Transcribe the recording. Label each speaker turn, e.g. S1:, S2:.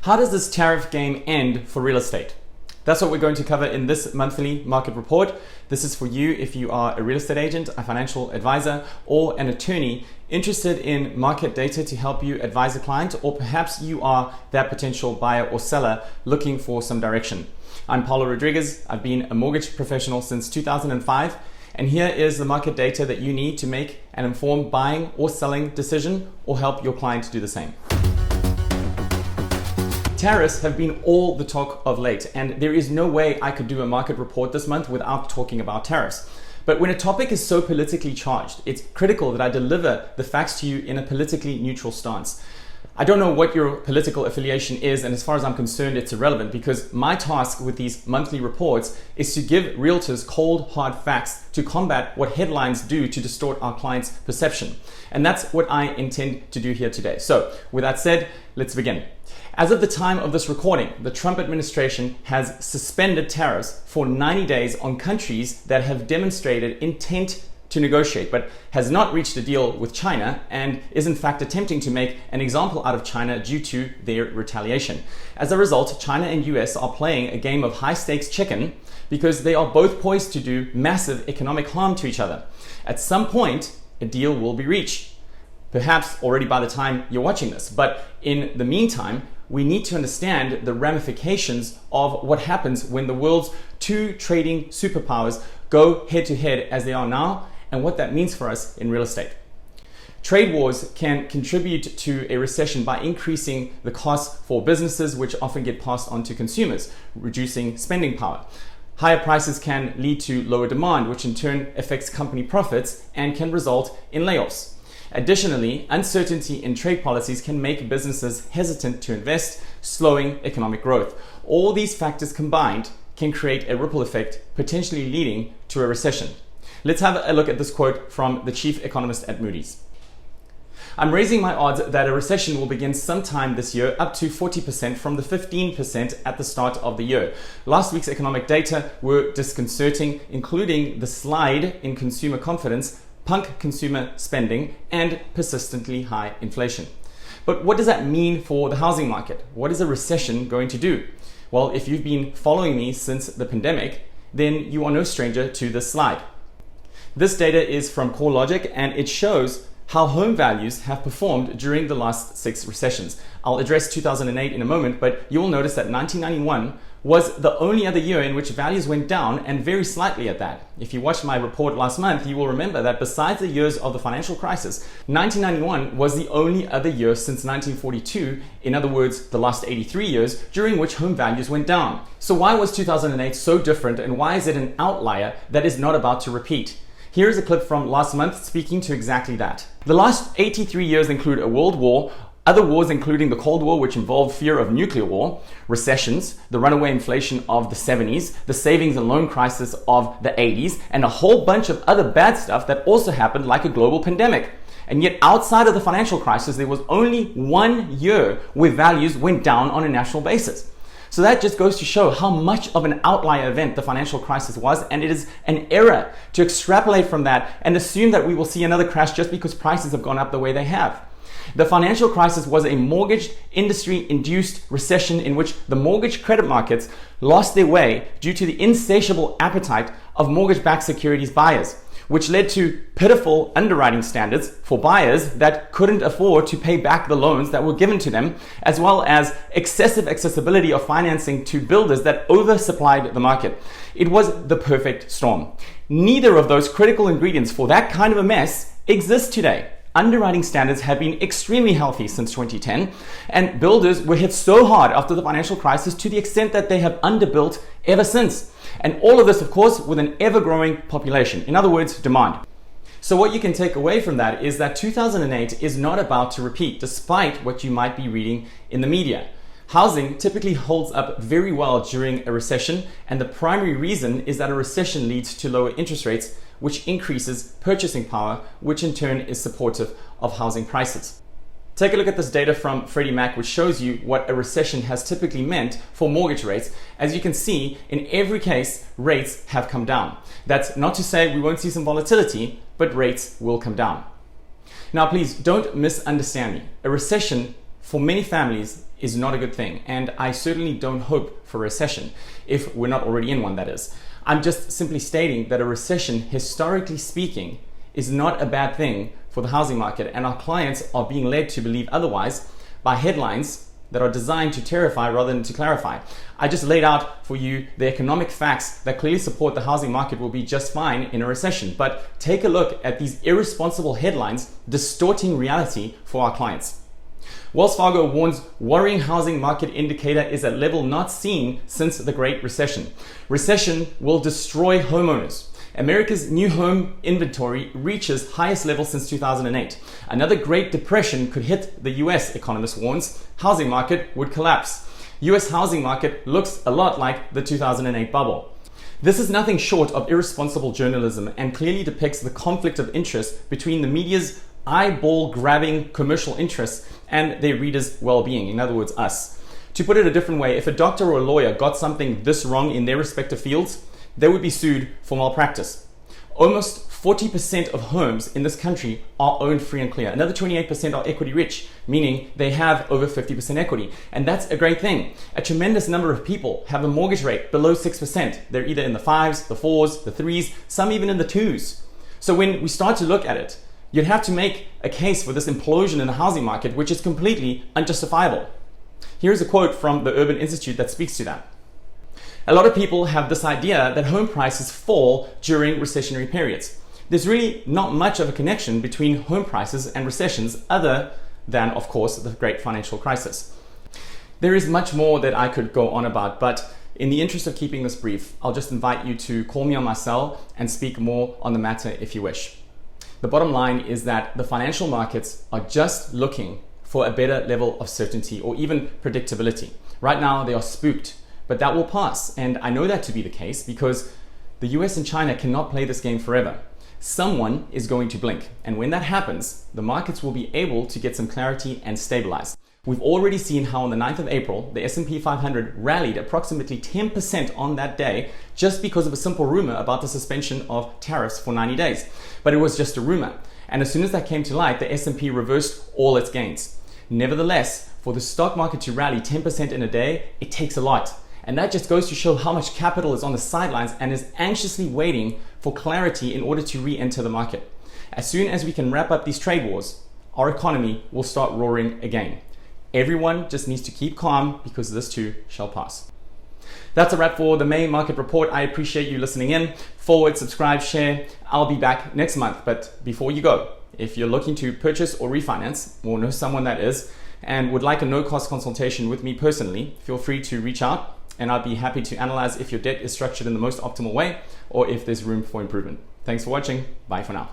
S1: How does this tariff game end for real estate? That's what we're going to cover in this monthly market report. This is for you if you are a real estate agent, a financial advisor, or an attorney interested in market data to help you advise a client, or perhaps you are that potential buyer or seller looking for some direction. I'm Paulo Rodriguez. I've been a mortgage professional since 2005, and here is the market data that you need to make an informed buying or selling decision or help your client do the same. Tariffs have been all the talk of late, and there is no way I could do a market report this month without talking about tariffs. But when a topic is so politically charged, it's critical that I deliver the facts to you in a politically neutral stance. I don't know what your political affiliation is, and as far as I'm concerned, it's irrelevant, because my task with these monthly reports is to give realtors cold, hard facts to combat what headlines do to distort our clients' perception. And that's what I intend to do here today. So with that said, let's begin. As of the time of this recording, the Trump administration has suspended tariffs for 90 days on countries that have demonstrated intent to negotiate, but has not reached a deal with China and is in fact attempting to make an example out of China due to their retaliation. As a result, China and US are playing a game of high-stakes chicken because they are both poised to do massive economic harm to each other. At some point, a deal will be reached, perhaps already by the time you're watching this. But in the meantime, we need to understand the ramifications of what happens when the world's two trading superpowers go head-to-head as they are now, and what that means for us in real estate. Trade wars can contribute to a recession by increasing the costs for businesses, which often get passed on to consumers, reducing spending power. Higher prices can lead to lower demand, which in turn affects company profits and can result in layoffs. Additionally, uncertainty in trade policies can make businesses hesitant to invest, slowing economic growth. All these factors combined can create a ripple effect, potentially leading to a recession. Let's have a look at this quote from the chief economist at Moody's. I'm raising my odds that a recession will begin sometime this year, up to 40% from the 15% at the start of the year. Last week's economic data were disconcerting, including the slide in consumer confidence, punk consumer spending, and persistently high inflation. But what does that mean for the housing market? What is a recession going to do? Well, if you've been following me since the pandemic, then you are no stranger to this slide. This data is from CoreLogic, and it shows how home values have performed during the last 6 recessions. I'll address 2008 in a moment, but you will notice that 1991 was the only other year in which values went down, and very slightly at that. If you watched my report last month, you will remember that besides the years of the financial crisis, 1991 was the only other year since 1942, in other words, the last 83 years, during which home values went down. So why was 2008 so different, and why is it an outlier that is not about to repeat? Here's a clip from last month speaking to exactly that. The last 83 years include a world war, other wars including the Cold War, which involved fear of nuclear war, recessions, the runaway inflation of the 70s, the savings and loan crisis of the 80s, and a whole bunch of other bad stuff that also happened, like a global pandemic. And yet outside of the financial crisis, there was only 1 year where values went down on a national basis. So that just goes to show how much of an outlier event the financial crisis was, and it is an error to extrapolate from that and assume that we will see another crash just because prices have gone up the way they have. The financial crisis was a mortgage industry-induced recession in which the mortgage credit markets lost their way due to the insatiable appetite of mortgage-backed securities buyers, which led to pitiful underwriting standards for buyers that couldn't afford to pay back the loans that were given to them, as well as excessive accessibility of financing to builders that oversupplied the market. It was the perfect storm. Neither of those critical ingredients for that kind of a mess exists today. Underwriting standards have been extremely healthy since 2010, and builders were hit so hard after the financial crisis to the extent that they have underbuilt ever since. And all of this, of course, with an ever-growing population. In other words, demand. So what you can take away from that is that 2008 is not about to repeat, despite what you might be reading in the media. Housing typically holds up very well during a recession, and the primary reason is that a recession leads to lower interest rates, which increases purchasing power, which in turn is supportive of housing prices. Take a look at this data from Freddie Mac, which shows you what a recession has typically meant for mortgage rates. As you can see, in every case, rates have come down. That's not to say we won't see some volatility, but rates will come down. Now, please don't misunderstand me. A recession for many families is not a good thing. And I certainly don't hope for a recession, if we're not already in one, that is. I'm just simply stating that a recession, historically speaking, is not a bad thing for the housing market, and our clients are being led to believe otherwise by headlines that are designed to terrify rather than to clarify. I just laid out for you the economic facts that clearly support the housing market will be just fine in a recession. But take a look at these irresponsible headlines distorting reality for our clients. Wells Fargo warns worrying housing market indicator is at level not seen since the Great Recession. Recession will destroy homeowners. America's new home inventory reaches highest level since 2008. Another Great Depression could hit the US, economist warns. Housing market would collapse. US housing market looks a lot like the 2008 bubble. This is nothing short of irresponsible journalism and clearly depicts the conflict of interest between the media's eyeball-grabbing commercial interests and their readers' well-being, in other words, us. To put it a different way, if a doctor or a lawyer got something this wrong in their respective fields, they would be sued for malpractice. Almost 40% of homes in this country are owned free and clear. Another 28% are equity rich, meaning they have over 50% equity. And that's a great thing. A tremendous number of people have a mortgage rate below 6%. They're either in the 5s, the 4s, the 3s, some even in the 2s. So when we start to look at it, you'd have to make a case for this implosion in the housing market, which is completely unjustifiable. Here's a quote from the Urban Institute that speaks to that. A lot of people have this idea that home prices fall during recessionary periods. There's really not much of a connection between home prices and recessions other than, of course, the great financial crisis. There is much more that I could go on about, but in the interest of keeping this brief, I'll just invite you to call me on my cell and speak more on the matter if you wish. The bottom line is that the financial markets are just looking for a better level of certainty or even predictability. Right now, they are spooked, but that will pass. And I know that to be the case because the US and China cannot play this game forever. Someone is going to blink. And when that happens, the markets will be able to get some clarity and stabilize. We've already seen how on the 9th of April, the S&P 500 rallied approximately 10% on that day just because of a simple rumor about the suspension of tariffs for 90 days. But it was just a rumor. And as soon as that came to light, the S&P reversed all its gains. Nevertheless, for the stock market to rally 10% in a day, it takes a lot. And that just goes to show how much capital is on the sidelines and is anxiously waiting for clarity in order to re-enter the market. As soon as we can wrap up these trade wars, our economy will start roaring again. Everyone just needs to keep calm because this too shall pass. That's a wrap for the May market report. I appreciate you listening in. Forward, subscribe, share. I'll be back next month. But before you go, if you're looking to purchase or refinance, or know someone that is, and would like a no-cost consultation with me personally, feel free to reach out and I'd be happy to analyze if your debt is structured in the most optimal way or if there's room for improvement. Thanks for watching. Bye for now.